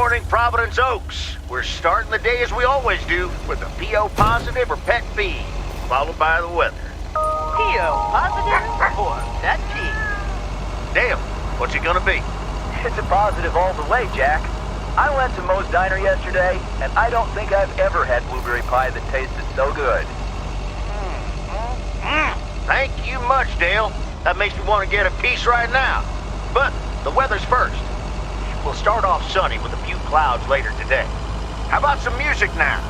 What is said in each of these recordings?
morning, Providence Oaks. We're starting the day as we always do, with a PO positive or pet peeve, followed by the weather. PO positive or pet peeve? Dale, what's it gonna be? It's a positive all the way, Jack. I went to Moe's Diner yesterday, and I don't think I've ever had blueberry pie that tasted so good. Thank you much, Dale. That makes me want to get a piece right now. But the weather's first. We'll start off sunny with a few clouds later today. How about some music now?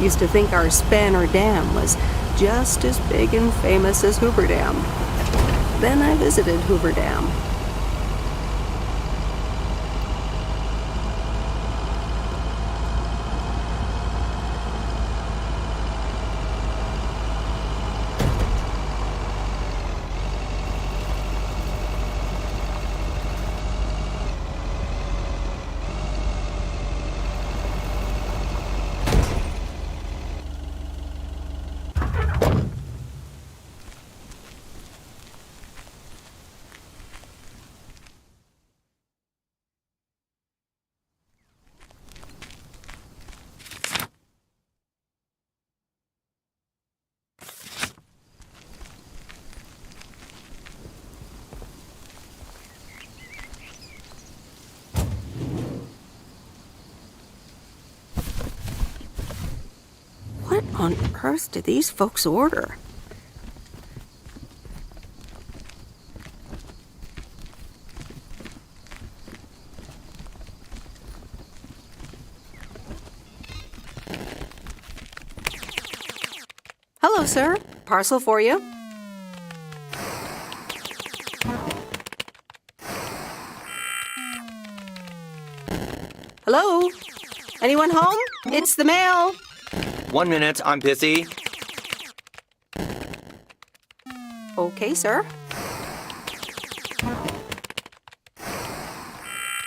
Used to think our Spanner Dam was just as big and famous as Hoover Dam. Then I visited Hoover Dam. What on earth did these folks order? Hello, sir. Parcel for you. Hello? Anyone home? It's the mail. 1 minute, I'm busy. Okay, sir.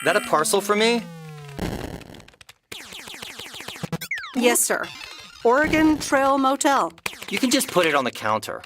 That a parcel for me? Yes, sir. Oregon Trail Motel. You can just put it on the counter.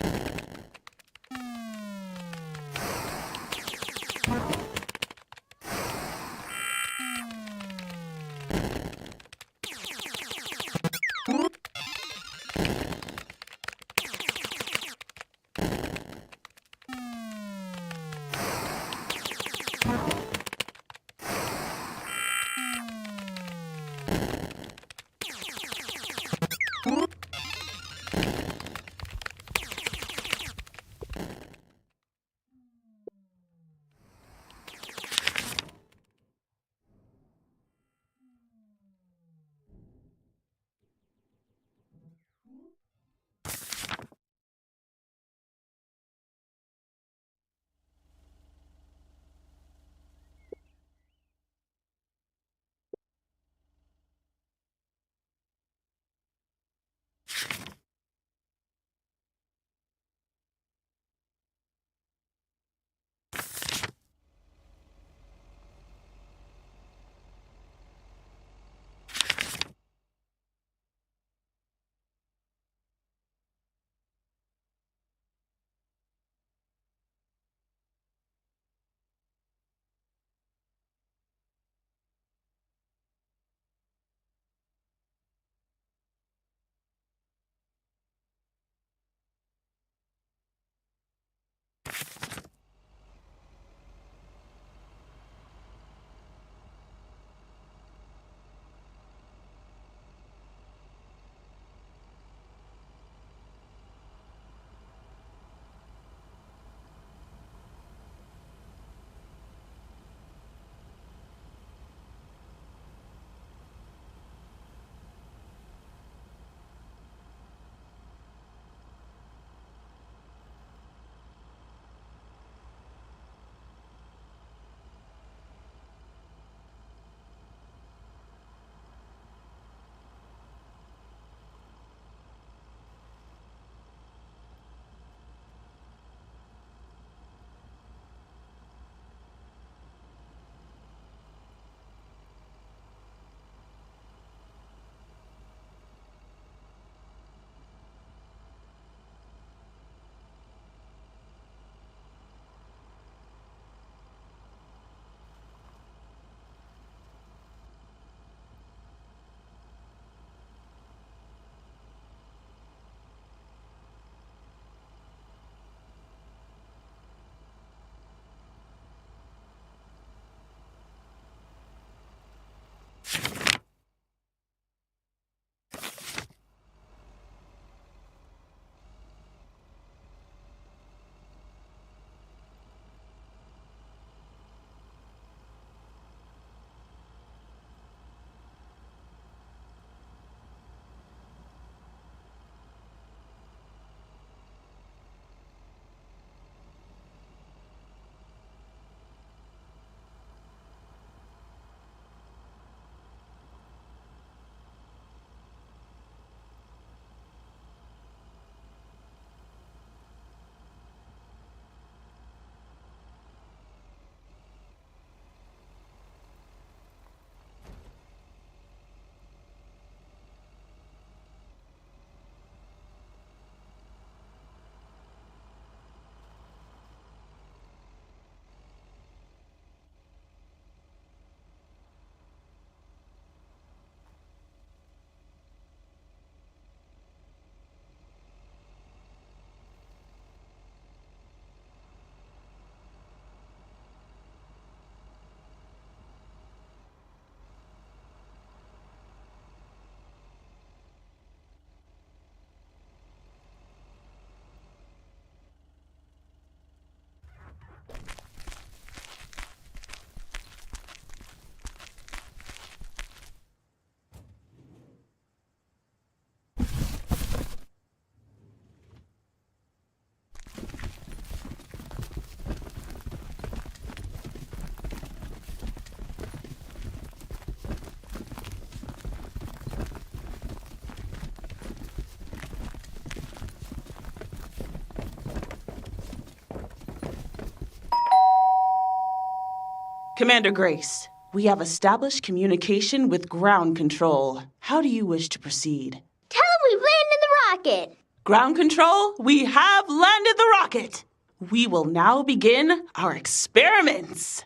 Commander Grace, we have established communication with ground control. How do you wish to proceed? Tell them we've landed the rocket. Ground control, we have landed the rocket. We will now begin our experiments.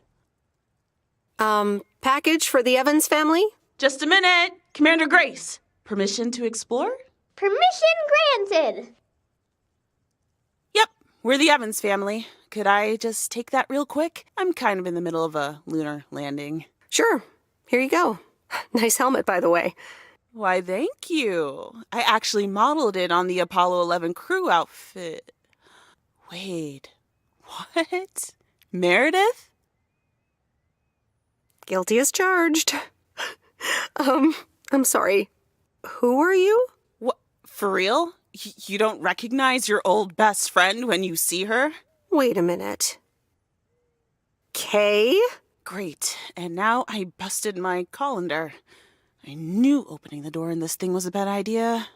Package for the Evans family? Just a minute. Commander Grace, permission to explore? Permission granted. Yep, we're the Evans family. Could I just take that real quick? I'm kind of in the middle of a lunar landing. Sure. Here you go. Nice helmet, by the way. Why, thank you. I actually modeled it on the Apollo 11 crew outfit. Wait, what? Meredith? Guilty as charged. I'm sorry. Who are you? What? For real? You don't recognize your old best friend when you see her? Wait a minute. Kay? Great. And now I busted my colander. I knew opening the door in this thing was a bad idea.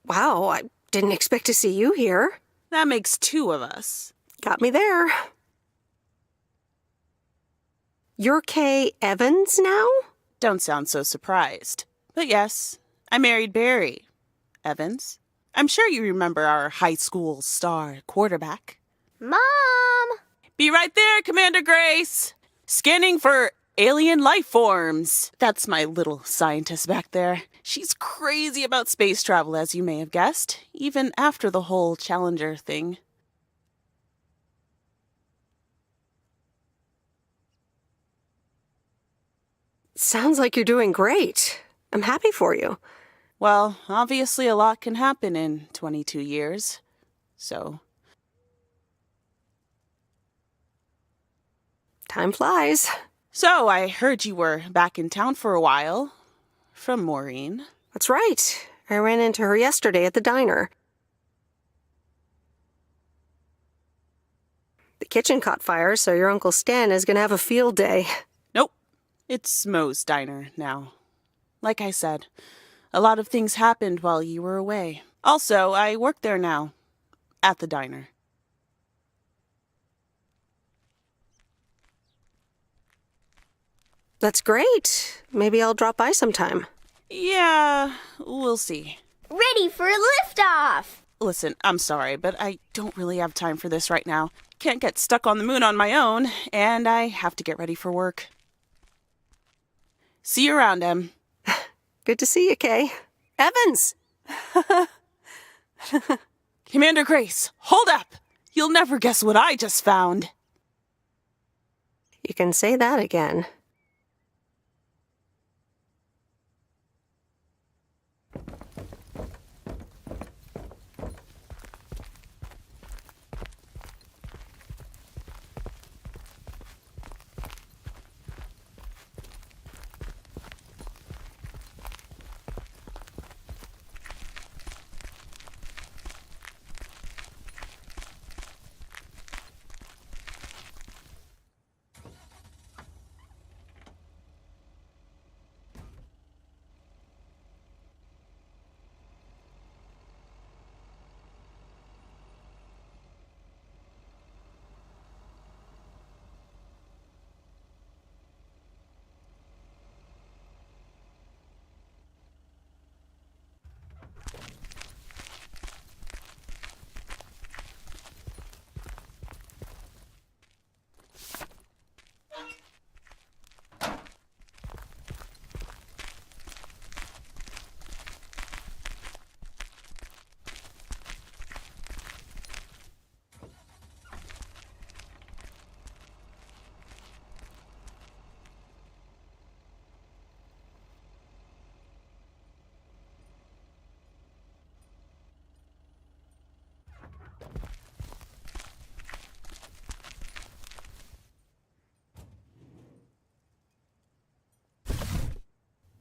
Wow, I didn't expect to see you here. That makes two of us. Got me there. You're Kay Evans now? Don't sound so surprised. But yes, I married Barry Evans. I'm sure you remember our high school star quarterback. Mom! Be right there, Commander Grace! Scanning for alien life forms. That's my little scientist back there. She's crazy about space travel, as you may have guessed, even after the whole Challenger thing. Sounds like you're doing great. I'm happy for you. Well, obviously a lot can happen in 22 years, so... Time flies. So, I heard you were back in town for a while. From Maureen. That's right. I ran into her yesterday at the diner. The kitchen caught fire, so your Uncle Stan is going to have a field day. Nope. It's Moe's diner now. Like I said, a lot of things happened while you were away. Also, I work there now. At the diner. That's great. Maybe I'll drop by sometime. Yeah, we'll see. Ready for liftoff! Listen, I'm sorry, but I don't really have time for this right now. Can't get stuck on the moon on my own, and I have to get ready for work. See you around, Em. Good to see you, Kay. Evans! Commander Grace, hold up! You'll never guess what I just found. You can say that again.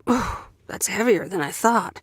Oh, that's heavier than I thought.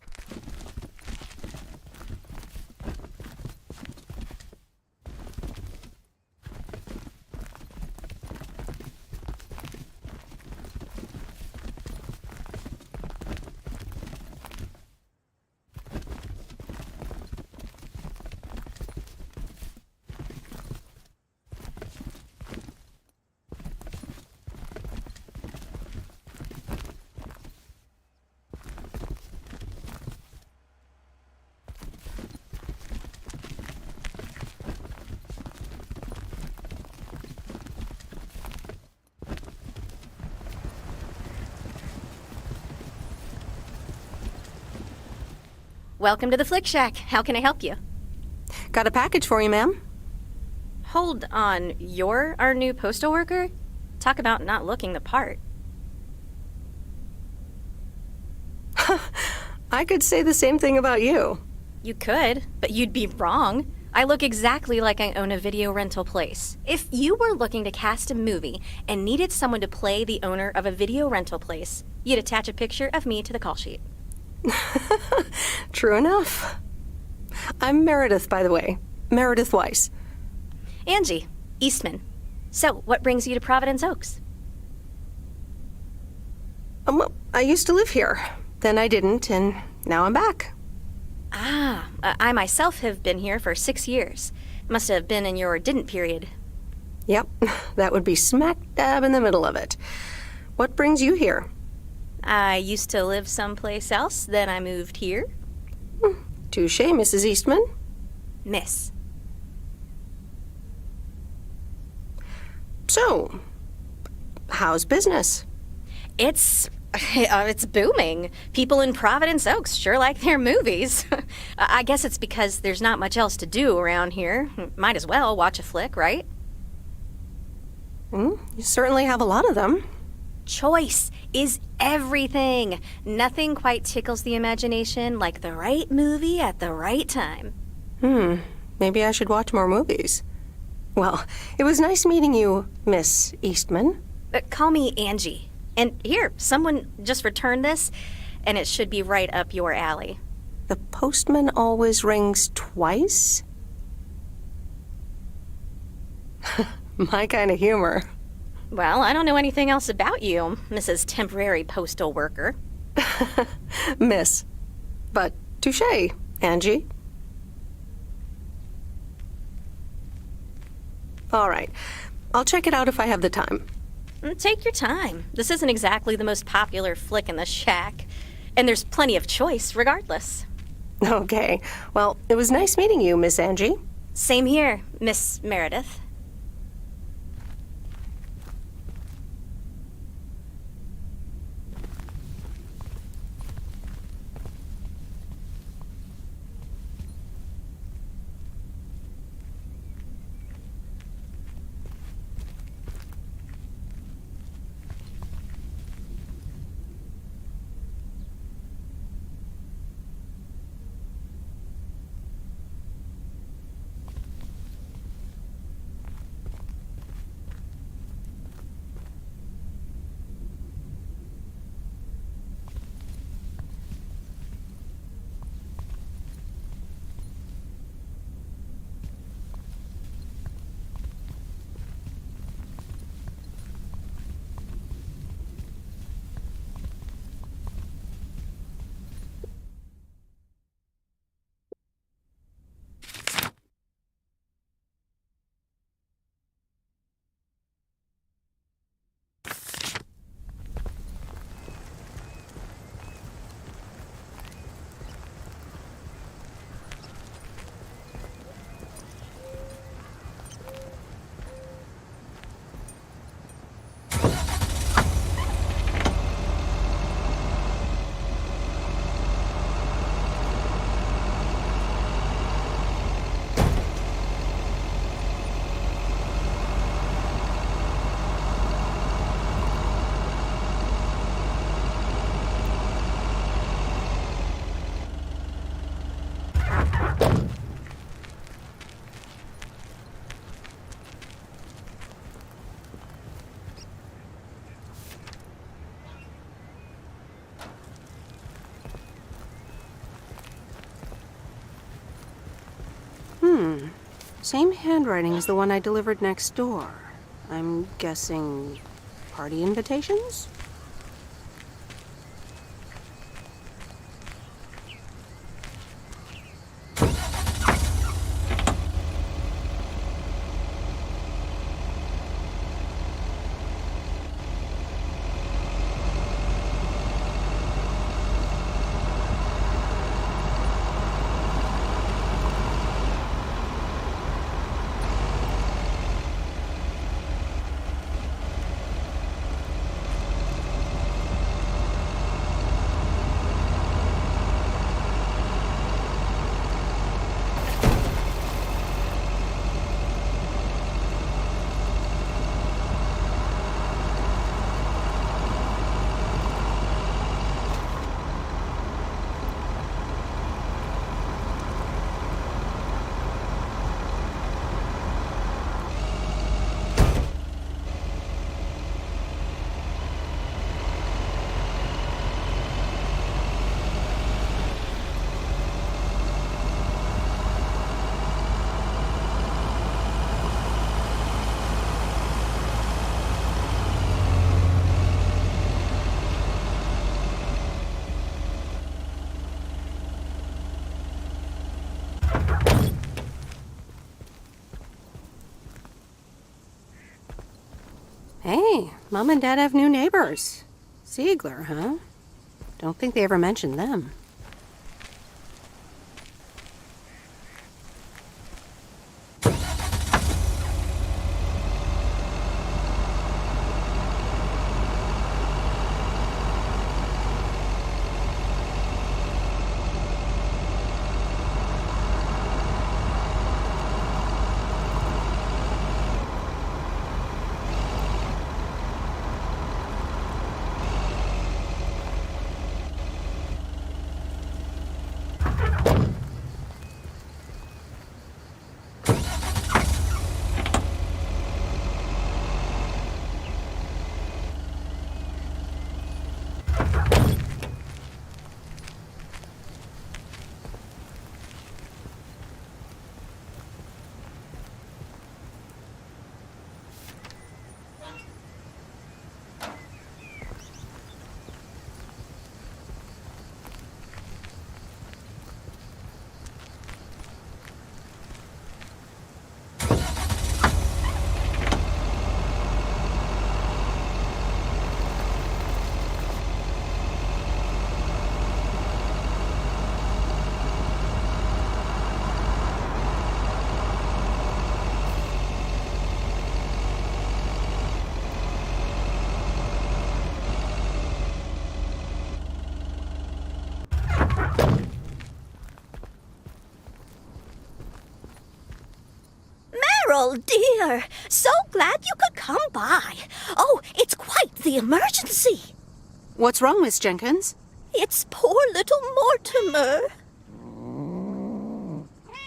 Welcome to the Flick Shack. How can I help you? Got a package for you, ma'am. Hold on, you're our new postal worker? Talk about not looking the part. I could say the same thing about you. You could, but you'd be wrong. I look exactly like I own a video rental place. If you were looking to cast a movie and needed someone to play the owner of a video rental place, you'd attach a picture of me to the call sheet. True enough. I'm Meredith, by the way. Meredith Weiss. Angie, Eastman. So, what brings you to Providence Oaks? Well, I used to live here. Then I didn't, and now I'm back. I myself have been here for 6 years. Must have been in your didn't period. Yep, that would be smack dab in the middle of it. What brings you here? I used to live someplace else, then I moved here. Touche, Mrs. Eastman. Miss. So, how's business? It's booming. People in Providence Oaks sure like their movies. I guess it's because there's not much else to do around here. Might as well watch a flick, right? You certainly have a lot of them. Choice is everything. Nothing quite tickles the imagination like the right movie at the right time. Maybe I should watch more movies. Well, it was nice meeting you, Miss Eastman. Call me Angie. And here, someone just returned this, and it should be right up your alley. The postman always rings twice? My kind of humor. Well, I don't know anything else about you, Mrs. Temporary Postal Worker. Miss. But touche, Angie. All right. I'll check it out if I have the time. Take your time. This isn't exactly the most popular flick in the shack. And there's plenty of choice, regardless. Okay. Well, it was nice meeting you, Miss Angie. Same here, Miss Meredith. Same handwriting as the one I delivered next door. I'm guessing party invitations? Hey, Mom and Dad have new neighbors. Ziegler, huh? Don't think they ever mentioned them. Carol, dear, so glad you could come by. Oh, it's quite the emergency. What's wrong, Miss Jenkins? It's poor little Mortimer.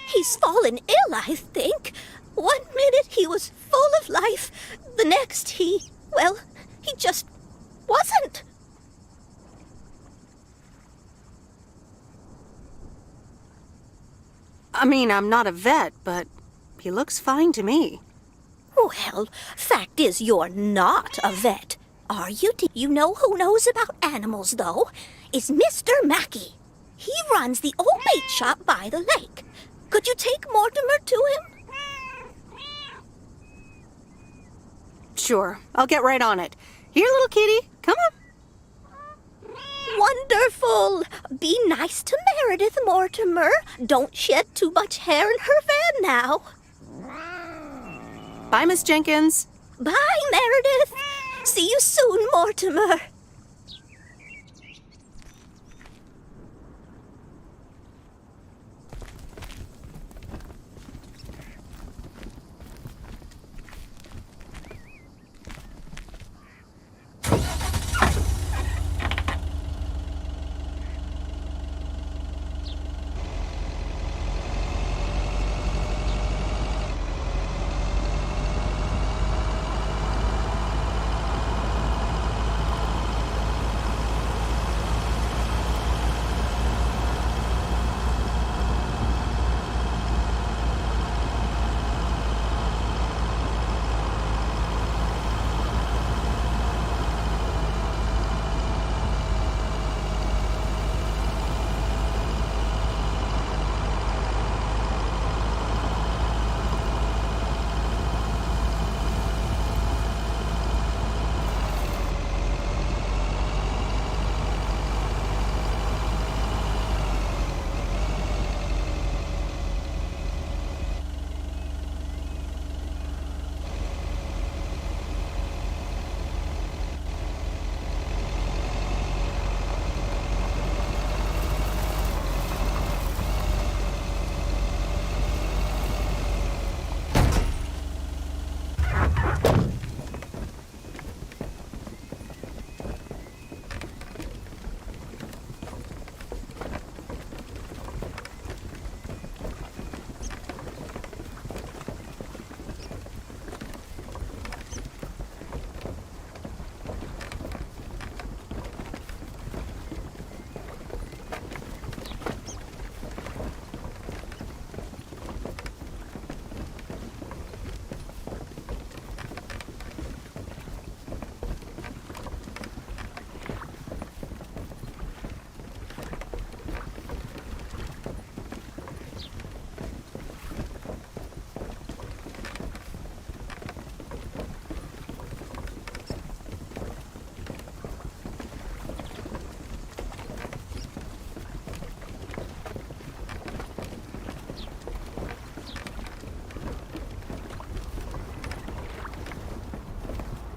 He's fallen ill, I think. 1 minute he was full of life. The next he just wasn't. I mean, I'm not a vet, but he looks fine to me. Well, fact is you're not a vet. Are you? You know who knows about animals, though? Is Mr. Mackey. He runs the old bait shop by the lake. Could you take Mortimer to him? Sure, I'll get right on it. Here, little kitty, come on. Wonderful. Be nice to Meredith, Mortimer. Don't shed too much hair in her van now. Bye, Miss Jenkins. Bye, Meredith. See you soon, Mortimer.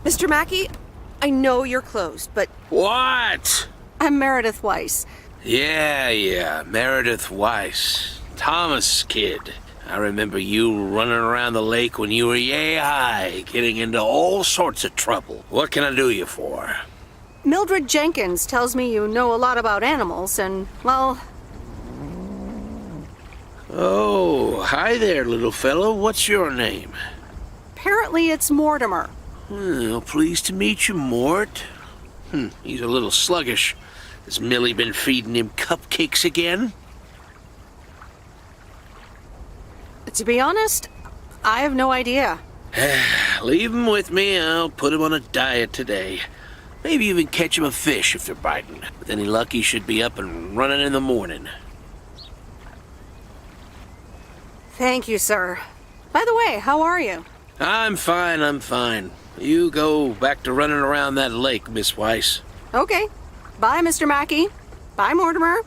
Mr. Mackey, I know you're closed, but What? I'm Meredith Weiss. Yeah, Meredith Weiss. Thomas' kid. I remember you running around the lake when you were yay high, getting into all sorts of trouble. What can I do you for? Mildred Jenkins tells me you know a lot about animals, and, well... Oh, hi there, little fellow. What's your name? apparently it's Mortimer. Well, pleased to meet you, Mort. He's a little sluggish. Has Millie been feeding him cupcakes again? To be honest, I have no idea. Leave him with me. I'll put him on a diet today. Maybe even catch him a fish if they're biting. With any luck, he should be up and running in the morning. Thank you, sir. By the way, how are you? I'm fine. You go back to running around that lake, Miss Weiss. Okay. Bye, Mr. Mackey. Bye, Mortimer.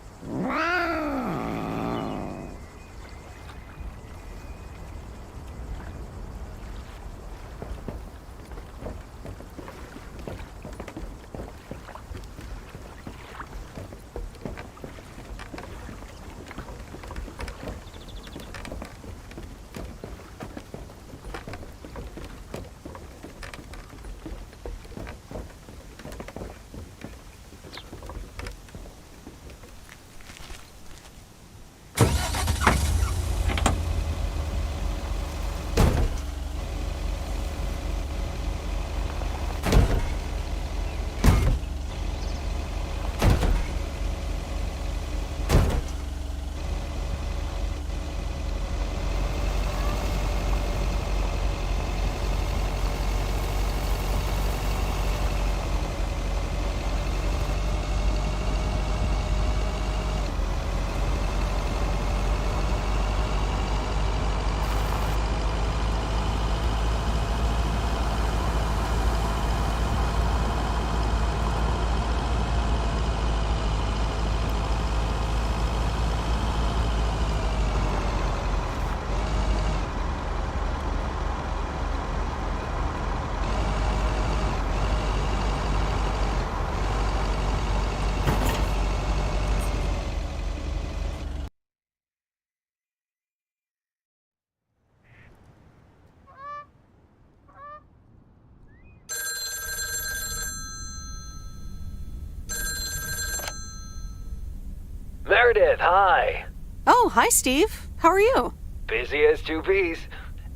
Meredith, hi. Oh, hi, Steve. How are you? Busy as two peas.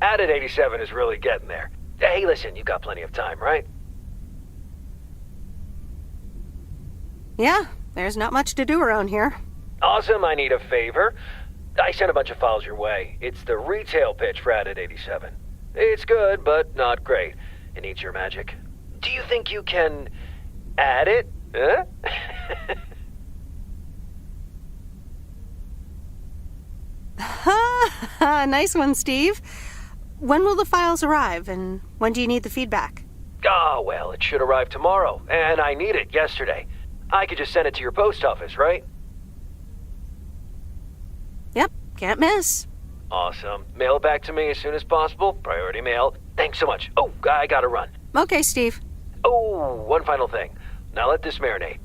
Added 87 is really getting there. Hey, listen, you got plenty of time, right? Yeah, there's not much to do around here. Awesome, I need a favor. I sent a bunch of files your way. It's the retail pitch for Added 87. It's good, but not great. It needs your magic. Do you think you can add it? Huh? Nice one, Steve. When will the files arrive, and when do you need the feedback? Oh, well, it should arrive tomorrow, and I need it yesterday. I could just send it to your post office, right? Yep, can't miss. Awesome. Mail it back to me as soon as possible. Priority mail. Thanks so much. Oh, I gotta run. Okay, Steve. Oh, one final thing. Now let this marinate.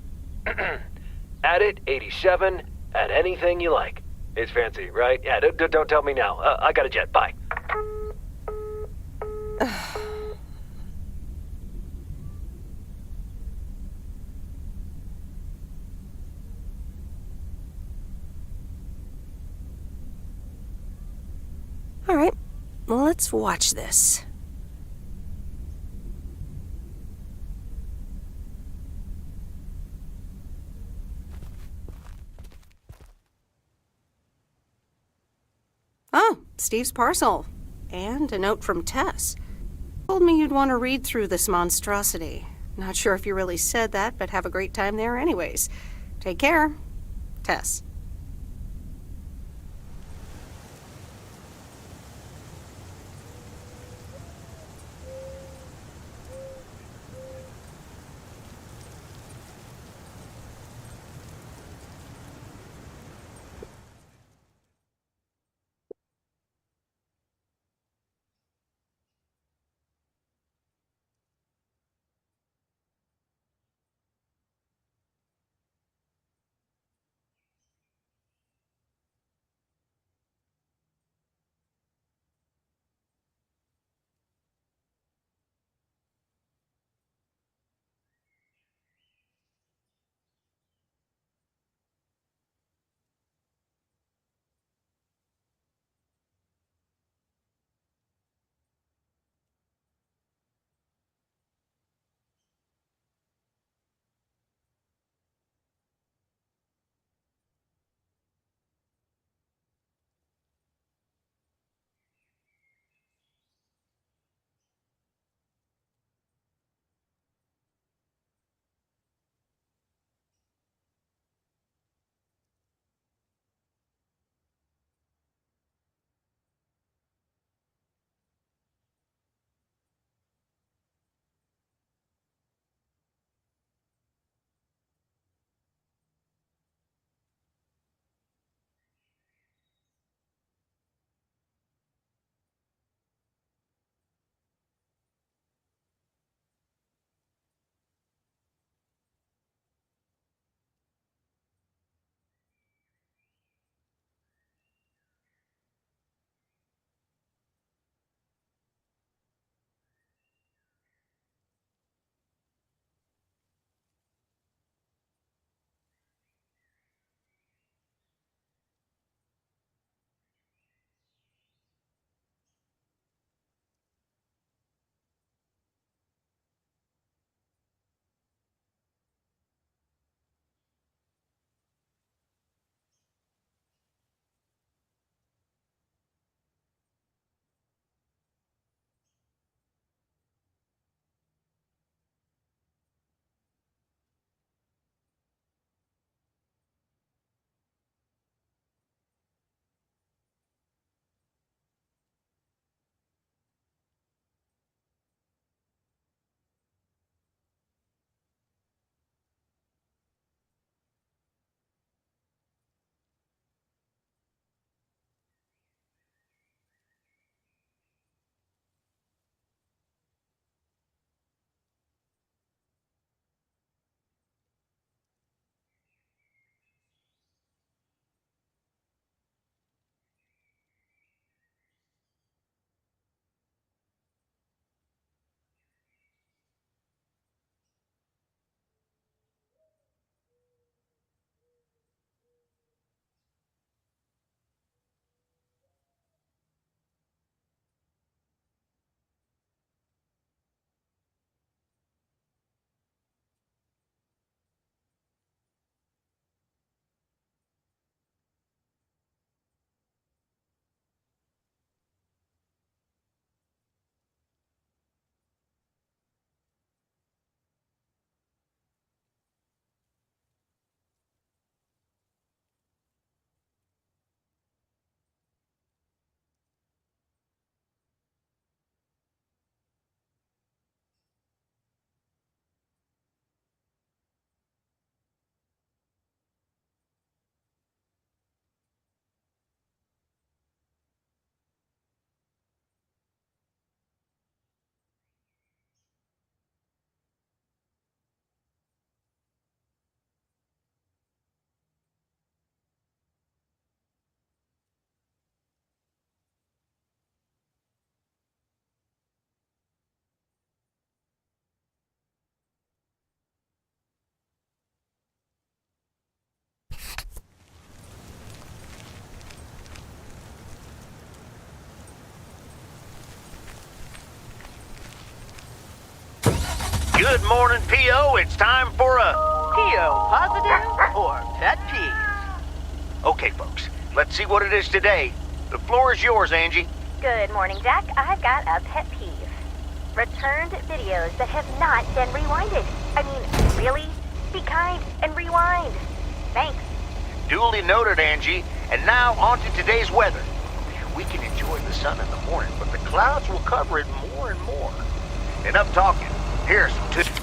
Add it, 87, add anything you like. It's fancy, right? Yeah, don't tell me now. I got a jet. Bye. All right, well, let's watch this. Oh, Steve's parcel. And a note from Tess. Told me you'd want to read through this monstrosity. Not sure if you really said that, but have a great time there anyways. Take care. Tess. Good morning, P.O. It's time for a... P.O. positive or pet peeve? Okay, folks, let's see what it is today. The floor is yours, Angie. Good morning, Jack. I've got a pet peeve. Returned videos that have not been rewinded. I mean, really? Be kind and rewind. Thanks. Duly noted, Angie. And now on to today's weather. We can enjoy the sun in the morning, but the clouds will cover it more and more. Enough talking. Here's some tips.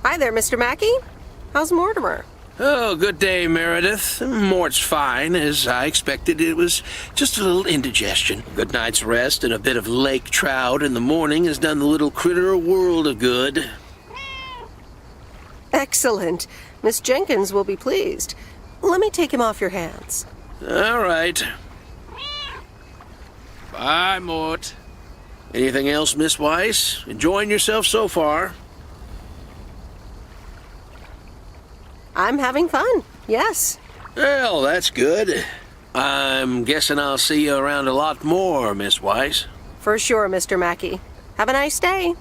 Hi there, Mr. Mackey. How's Mortimer? Oh, good day, Meredith. Mort's fine. As I expected, it was just a little indigestion. Good night's rest and a bit of lake trout in the morning has done the little critter a world of good. Excellent. Miss Jenkins will be pleased. Let me take him off your hands. All right. Bye, Mort. Anything else, Miss Weiss? Enjoying yourself so far? I'm having fun, yes. Well, that's good. I'm guessing I'll see you around a lot more, Miss Weiss. For sure, Mr. Mackey. Have a nice day.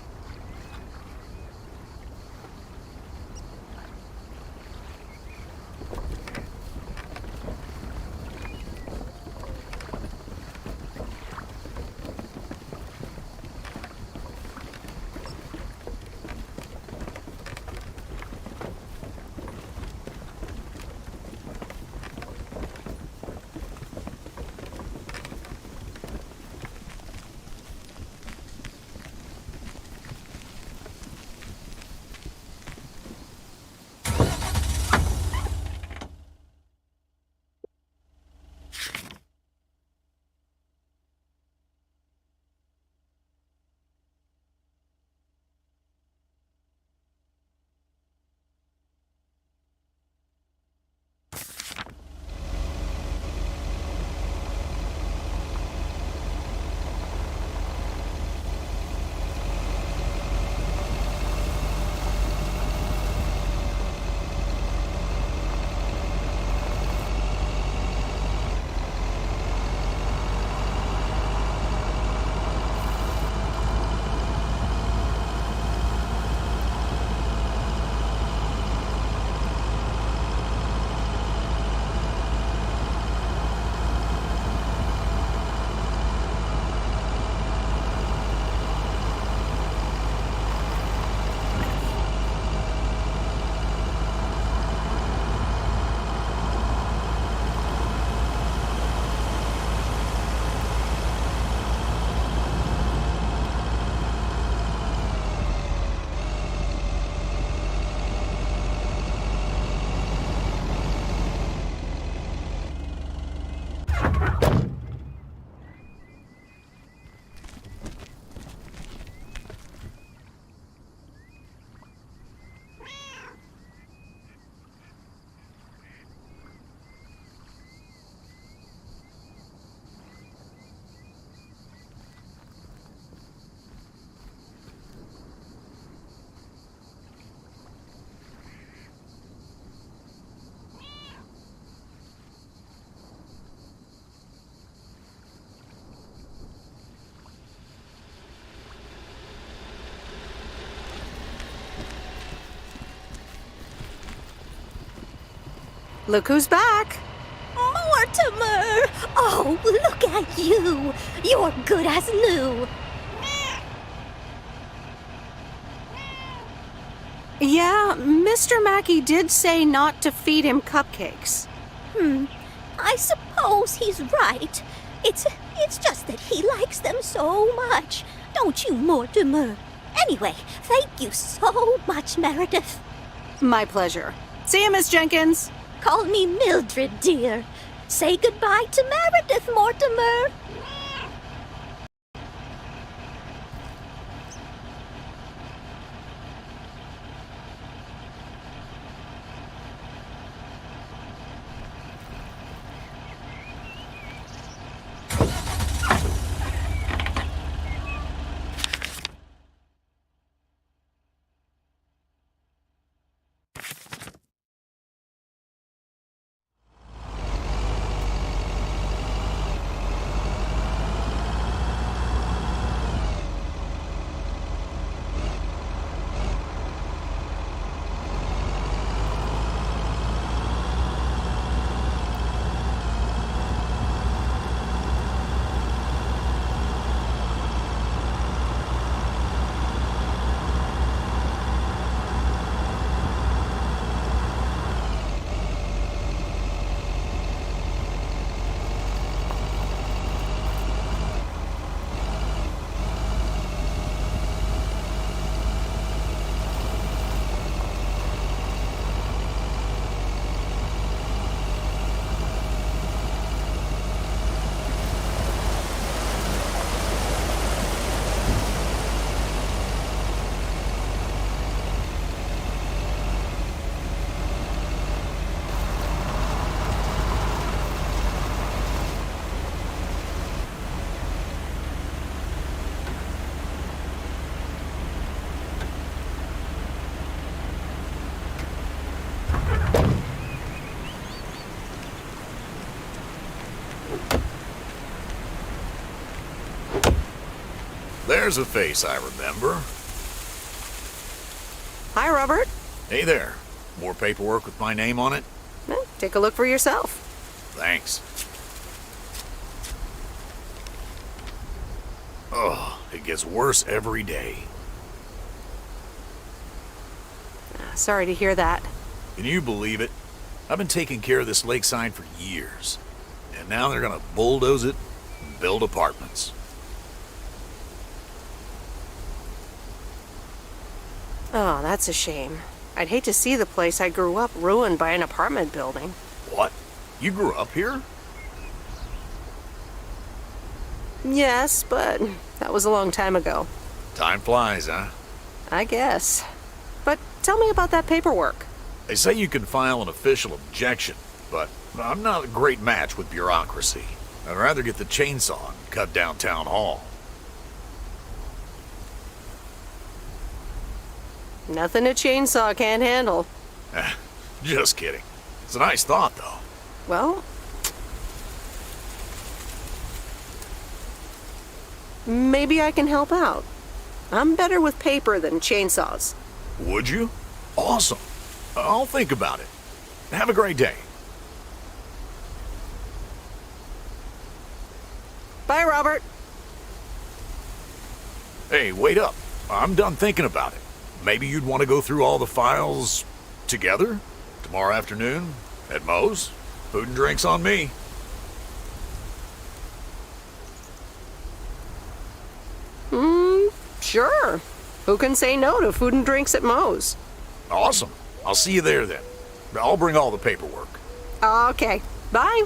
Look who's back. Mortimer! Oh, look at you! You're good as new. Yeah, Mr. Mackey did say not to feed him cupcakes. I suppose he's right. It's just that he likes them so much. Don't you, Mortimer? Anyway, thank you so much, Meredith. My pleasure. See you, Miss Jenkins. Call me Mildred, dear. Say goodbye to Meredith, Mortimer. There's a face I remember. Hi, Robert. Hey there. More paperwork with my name on it? Take a look for yourself. Thanks. Oh, it gets worse every day. Sorry to hear that. Can you believe it? I've been taking care of this lakeside for years. And now they're gonna bulldoze it and build apartments. Oh, that's a shame. I'd hate to see the place I grew up ruined by an apartment building. What? You grew up here? Yes, but that was a long time ago. Time flies, huh? I guess. But tell me about that paperwork. They say you can file an official objection, but I'm not a great match with bureaucracy. I'd rather get the chainsaw and cut down town hall. Nothing a chainsaw can't handle. Just kidding. It's a nice thought, though. Well, maybe I can help out. I'm better with paper than chainsaws. Would you? Awesome. I'll think about it. Have a great day. Bye, Robert. Hey, wait up. I'm done thinking about it. Maybe you'd want to go through all the files together? Tomorrow afternoon? At Moe's? Food and drinks on me. Sure. Who can say no to food and drinks at Moe's? Awesome. I'll see you there then. I'll bring all the paperwork. Okay. Bye.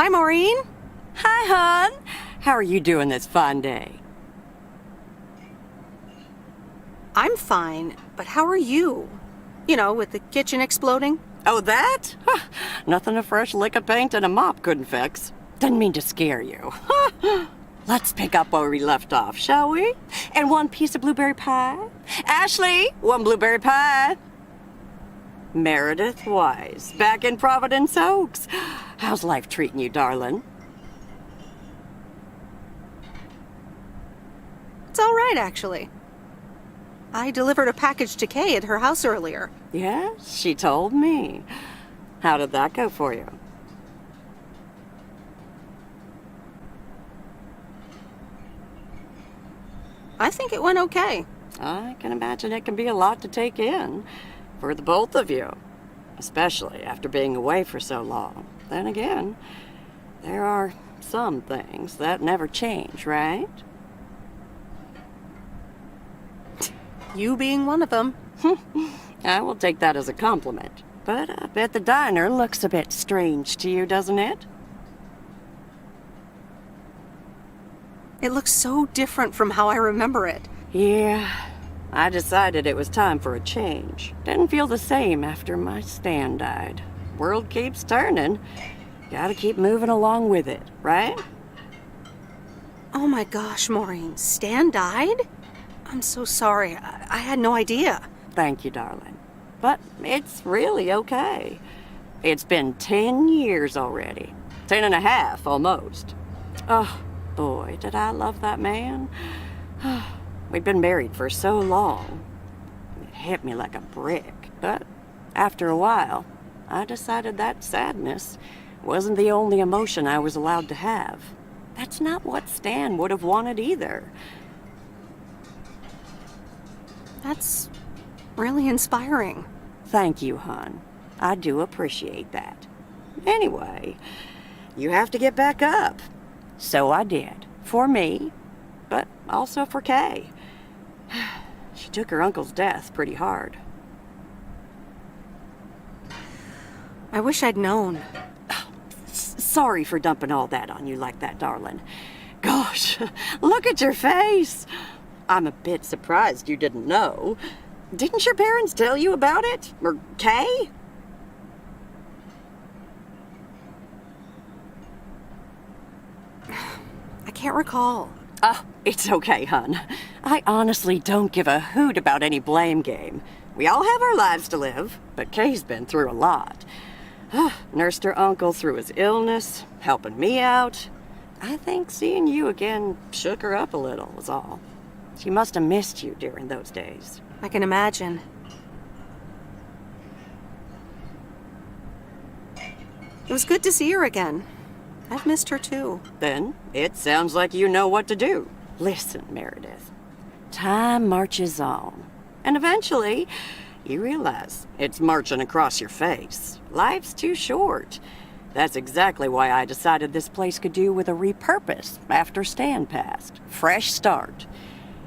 Hi, Maureen. Hi, hon. How are you doing this fine day? I'm fine, but how are you? You know, with the kitchen exploding? Oh, that? Nothing a fresh lick of paint and a mop couldn't fix. Didn't mean to scare you. Let's pick up where we left off, shall we? And one piece of blueberry pie? Ashley, one blueberry pie. Meredith Wise, back in Providence Oaks. How's life treating you, darling? It's all right, actually. I delivered a package to Kay at her house earlier. Yes, she told me. How did that go for you? I think it went okay. I can imagine it can be a lot to take in for the both of you, especially after being away for so long. Then again, there are some things that never change, right? You being one of them. I will take that as a compliment. But I bet the diner looks a bit strange to you, doesn't it? It looks so different from how I remember it. Yeah, I decided it was time for a change. Didn't feel the same after my Stan died. World keeps turning. Gotta keep moving along with it, right? Oh my gosh, Maureen, Stan died? I'm so sorry. I had no idea. Thank you, darling. But it's really okay. It's been 10 years already. 10 and a half, almost. Oh, boy, did I love that man. We'd been married for so long. It hit me like a brick. But after a while, I decided that sadness wasn't the only emotion I was allowed to have. That's not what Stan would have wanted either. That's really inspiring. Thank you, hon. I do appreciate that. Anyway, you have to get back up. So I did. For me, but also for Kay. She took her uncle's death pretty hard. I wish I'd known. Sorry for dumping all that on you like that, darling. Gosh, look at your face. I'm a bit surprised you didn't know. Didn't your parents tell you about it? Or Kay? I can't recall. Oh, it's okay, hon. I honestly don't give a hoot about any blame game. We all have our lives to live, but Kay's been through a lot. Nursed her uncle through his illness, helping me out. I think seeing you again shook her up a little, was all. She must have missed you during those days. I can imagine. It was good to see her again. I've missed her too. Then it sounds like you know what to do. Listen, Meredith. Time marches on. And eventually, you realize it's marching across your face. Life's too short. That's exactly why I decided this place could do with a repurpose after Stan passed. Fresh start.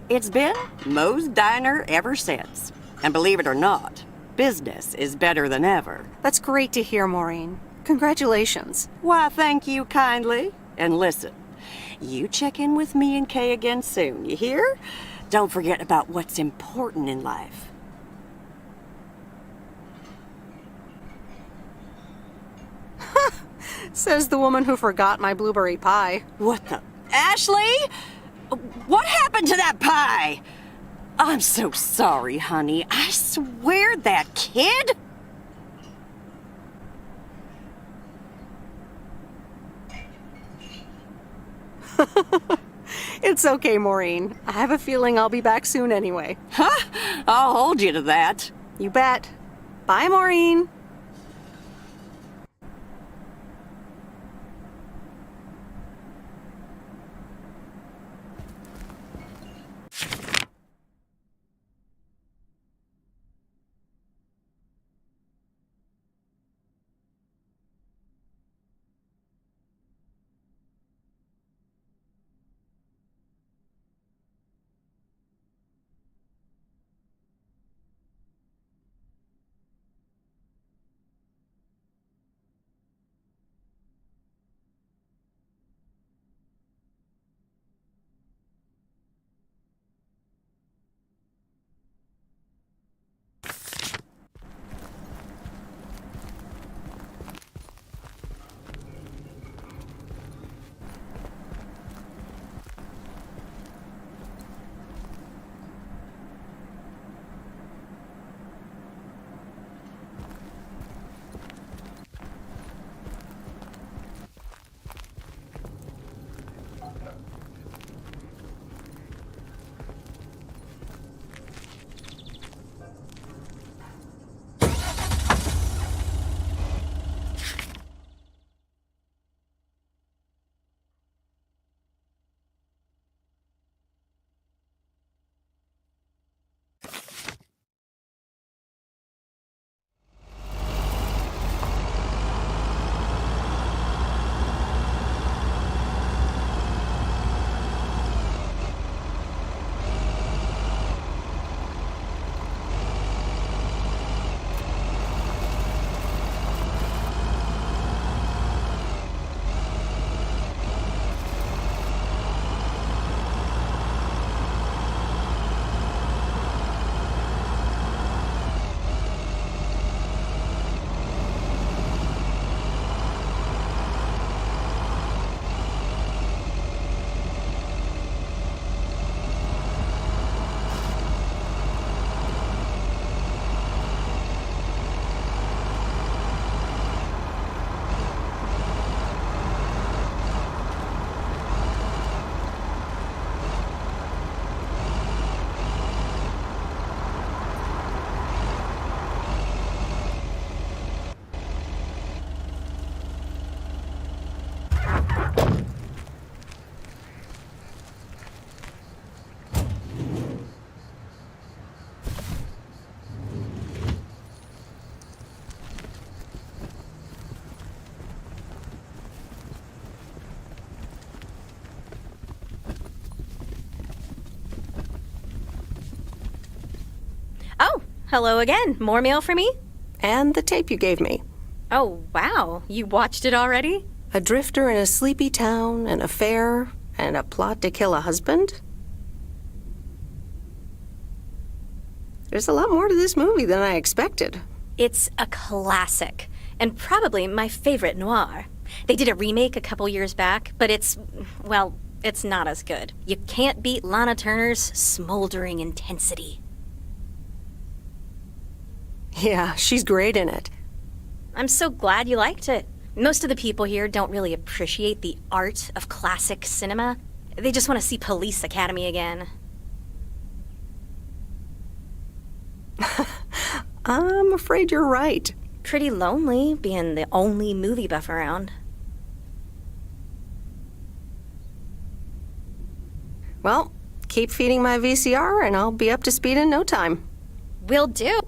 It's been Moe's Diner ever since. And believe it or not, business is better than ever. That's great to hear, Maureen. Congratulations. Why, thank you kindly. And listen, you check in with me and Kay again soon, you hear? Don't forget about what's important in life. Says the woman who forgot my blueberry pie. What the? Ashley? What happened to that pie? I'm so sorry, honey. I swear that kid... It's okay, Maureen. I have a feeling I'll be back soon anyway. Huh? I'll hold you to that. You bet. Bye, Maureen. hello again. More mail for me? And the tape you gave me. Oh, wow. You watched it already? A drifter in a sleepy town, an affair, and a plot to kill a husband? There's a lot more to this movie than I expected. It's a classic, and probably my favorite noir. They did a remake a couple years back, but it's not as good. You can't beat Lana Turner's smoldering intensity. Yeah, she's great in it. I'm so glad you liked it. Most of the people here don't really appreciate the art of classic cinema. They just want to see Police Academy again. I'm afraid you're right. Pretty lonely being the only movie buff around. Well, keep feeding my VCR and I'll be up to speed in no time. Will do.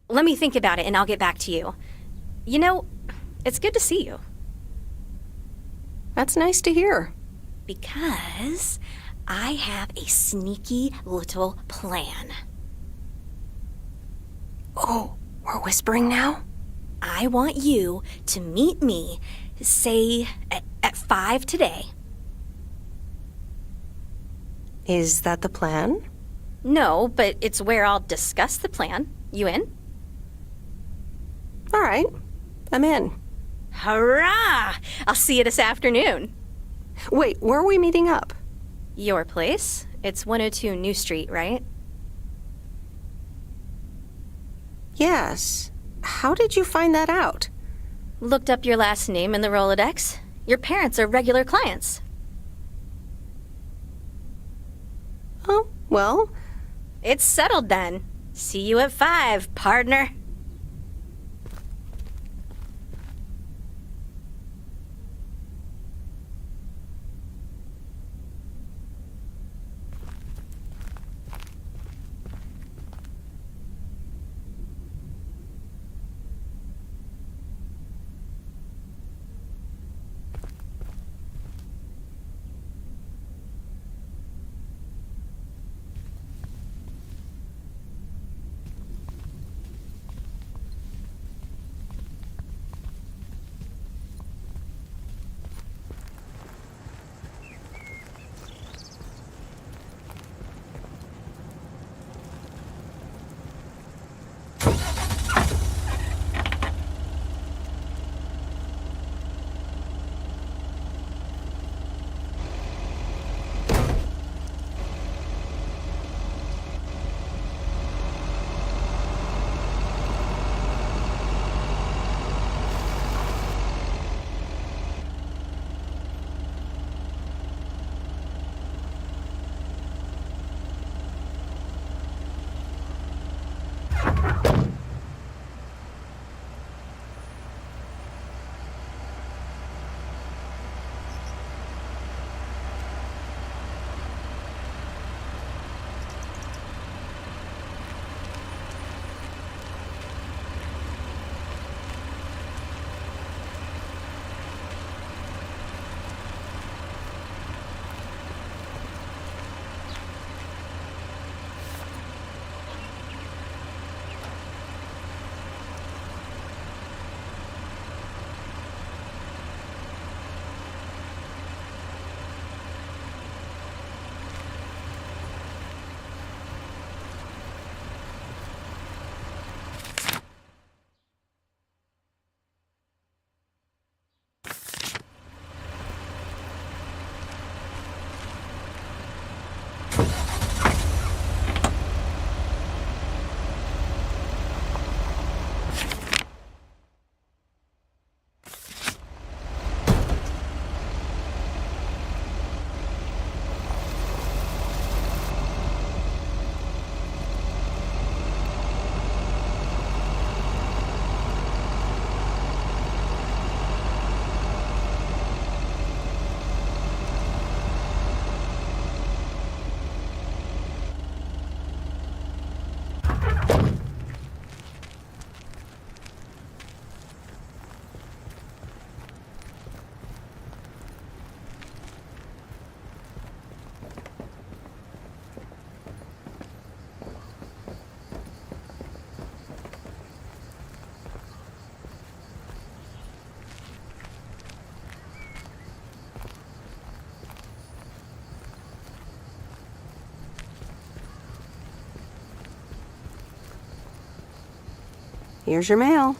Let me think about it and I'll get back to you. You know, it's good to see you. That's nice to hear. Because I have a sneaky little plan. Oh, we're whispering now? I want you to meet me, say, at 5 today. Is that the plan? No, but it's where I'll discuss the plan. You in? All right, I'm in. Hurrah! I'll see you this afternoon. Wait, where are we meeting up? Your place? It's 102 New Street, right? Yes. How did you find that out? Looked up your last name in the Rolodex. Your parents are regular clients. Oh, well. It's settled then. See you at 5, partner. Here's your mail.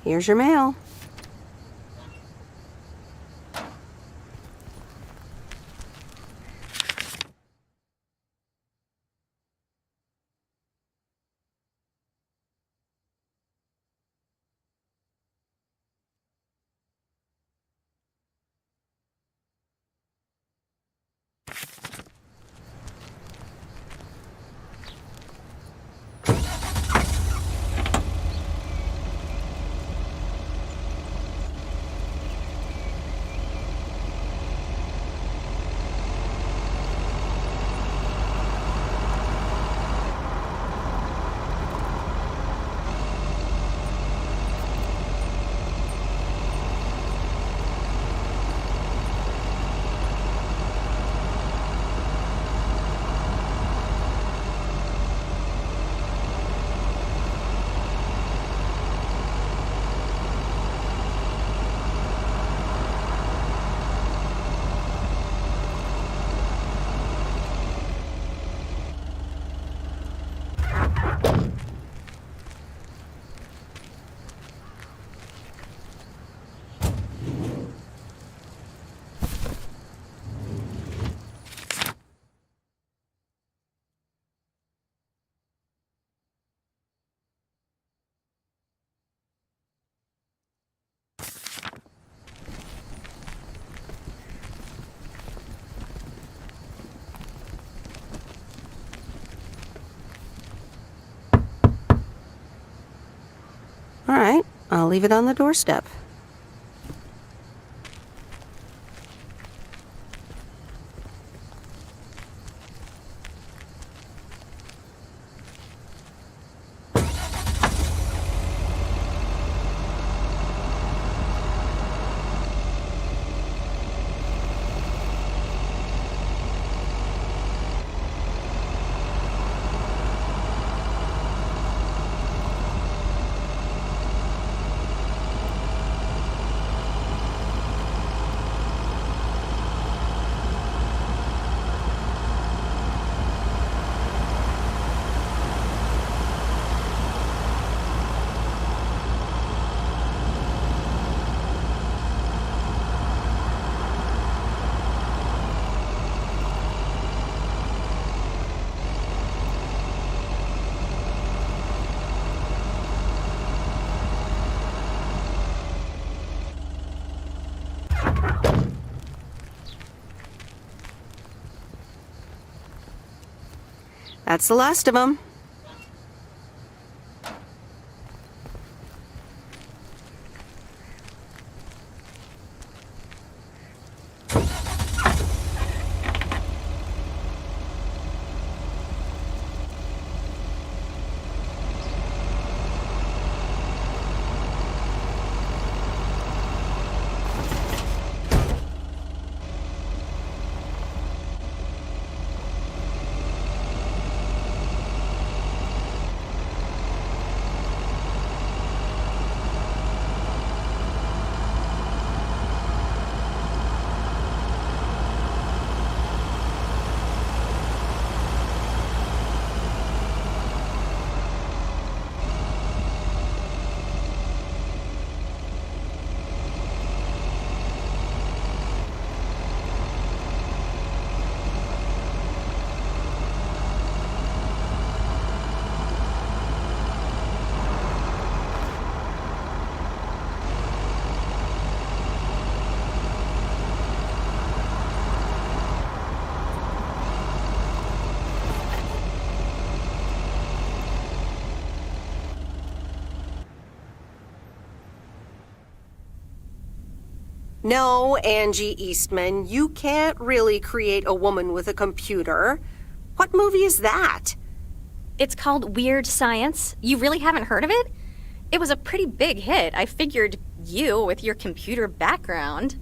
Here's your mail. All right, I'll leave it on the doorstep. That's the last of them. No, Angie Eastman, you can't really create a woman with a computer. What movie is that? It's called Weird Science. You really haven't heard of it? It was a pretty big hit. I figured you, with your computer background.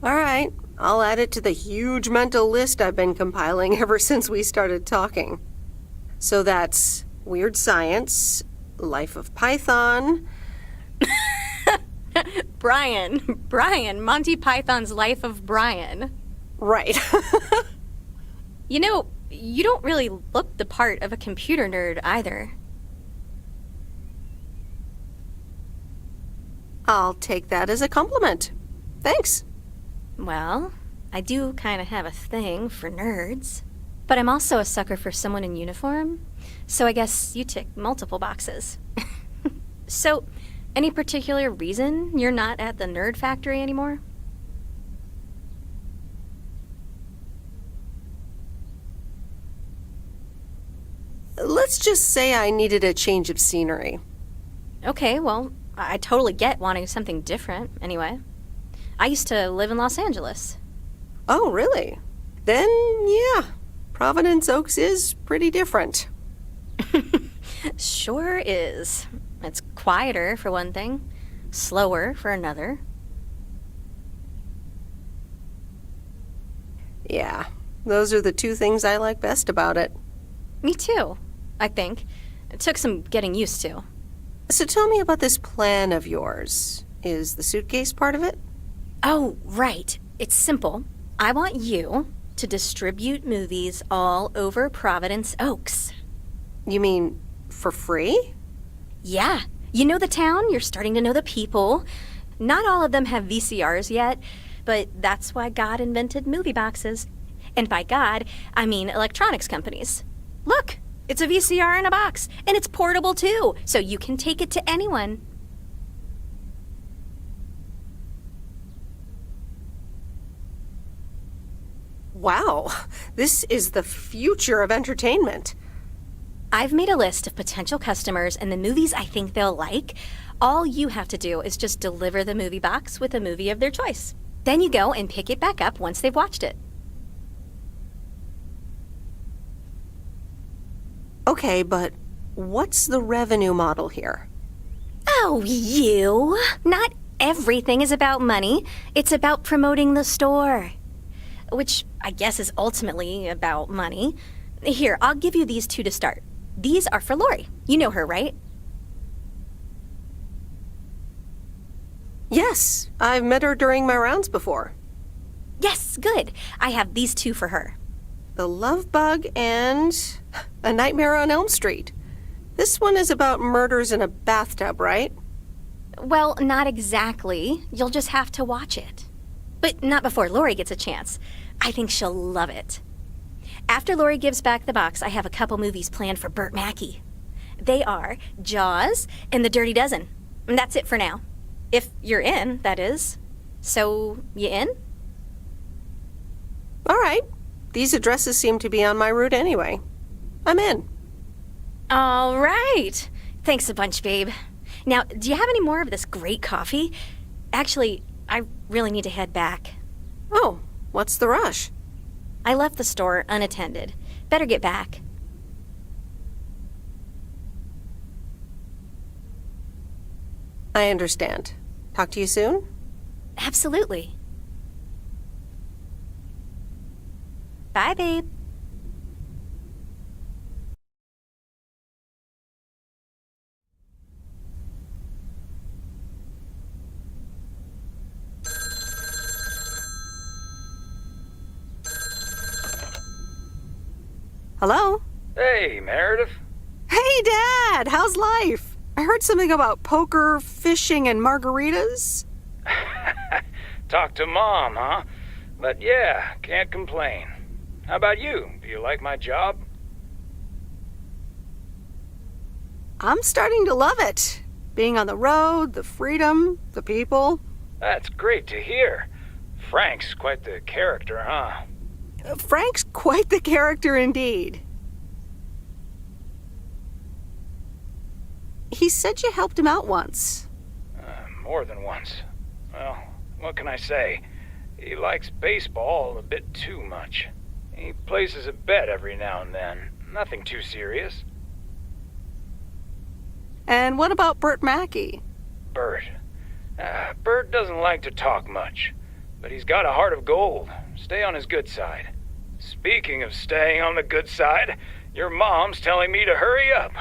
All right, I'll add it to the huge mental list I've been compiling ever since we started talking. So that's Weird Science, Life of Python. Brian, Monty Python's Life of Brian. Right. You know, you don't really look the part of a computer nerd either. I'll take that as a compliment. Thanks. Well, I do kind of have a thing for nerds. But I'm also a sucker for someone in uniform, so I guess you tick multiple boxes. So, any particular reason you're not at the Nerd Factory anymore? Let's just say I needed a change of scenery. Okay, well, I totally get wanting something different, anyway. I used to live in Los Angeles. Oh, really? Then, yeah, Providence Oaks is pretty different. Sure is. It's quieter, for one thing. Slower, for another. Yeah, those are the two things I like best about it. Me too, I think. It took some getting used to. So tell me about this plan of yours. Is the suitcase part of it? Oh, right. It's simple. I want you to distribute movies all over Providence Oaks. You mean for free? Yeah. You know the town, you're starting to know the people. Not all of them have VCRs yet, but that's why God invented movie boxes. And by God, I mean electronics companies. Look, it's a VCR in a box, and it's portable too, so you can take it to anyone. Wow, this is the future of entertainment. I've made a list of potential customers and the movies I think they'll like. All you have to do is just deliver the movie box with a movie of their choice. Then you go and pick it back up once they've watched it. Okay, but what's the revenue model here? Oh, you! Not everything is about money. It's about promoting the store. Which I guess is ultimately about money. Here, I'll give you these two to start. These are for Lori. You know her, right? Yes, I've met her during my rounds before. Yes, good. I have these two for her. The Love Bug and A Nightmare on Elm Street. This one is about murders in a bathtub, right? Well, not exactly. You'll just have to watch it. But not before Lori gets a chance. I think she'll love it. After Lori gives back the box, I have a couple movies planned for Burt Mackey. They are Jaws and The Dirty Dozen. And that's it for now. If you're in, that is. So, you in? All right. These addresses seem to be on my route anyway. I'm in. All right. Thanks a bunch, babe. Now, do you have any more of this great coffee? Actually, I really need to head back. Oh, what's the rush? I left the store unattended. Better get back. I understand. Talk to you soon? Absolutely. Bye, babe. Hello? Hey, Meredith. Hey, Dad! How's life? I heard something about poker, fishing, and margaritas. Talk to Mom, huh? But yeah, can't complain. How about you? Do you like my job? I'm starting to love it. Being on the road, the freedom, the people. That's great to hear. Frank's quite the character, huh? Frank's quite the character indeed. He said you helped him out once. More than once. Well, what can I say? He likes baseball a bit too much. He places a bet every now and then. Nothing too serious. And what about Bert Mackey? Bert. Bert doesn't like to talk much, but he's got a heart of gold. Stay on his good side. Speaking of staying on the good side, your mom's telling me to hurry up.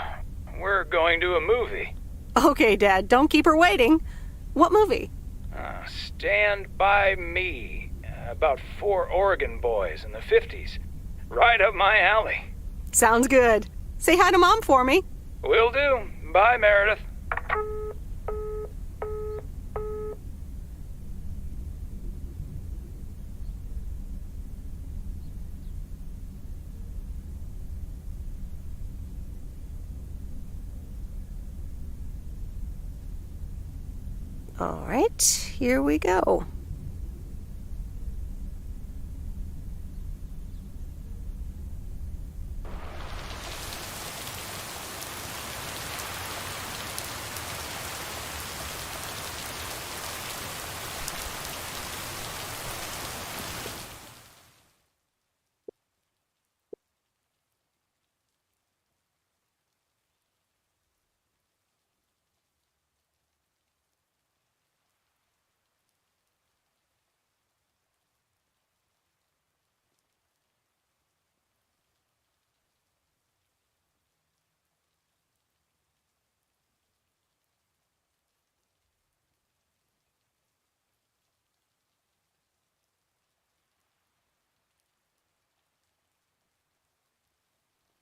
We're going to a movie. Okay, Dad, don't keep her waiting. What movie? Stand By Me. About 4 Oregon boys in the 50s. Right up my alley. Sounds good. Say hi to Mom for me. Will do. Bye, Meredith. All right, here we go.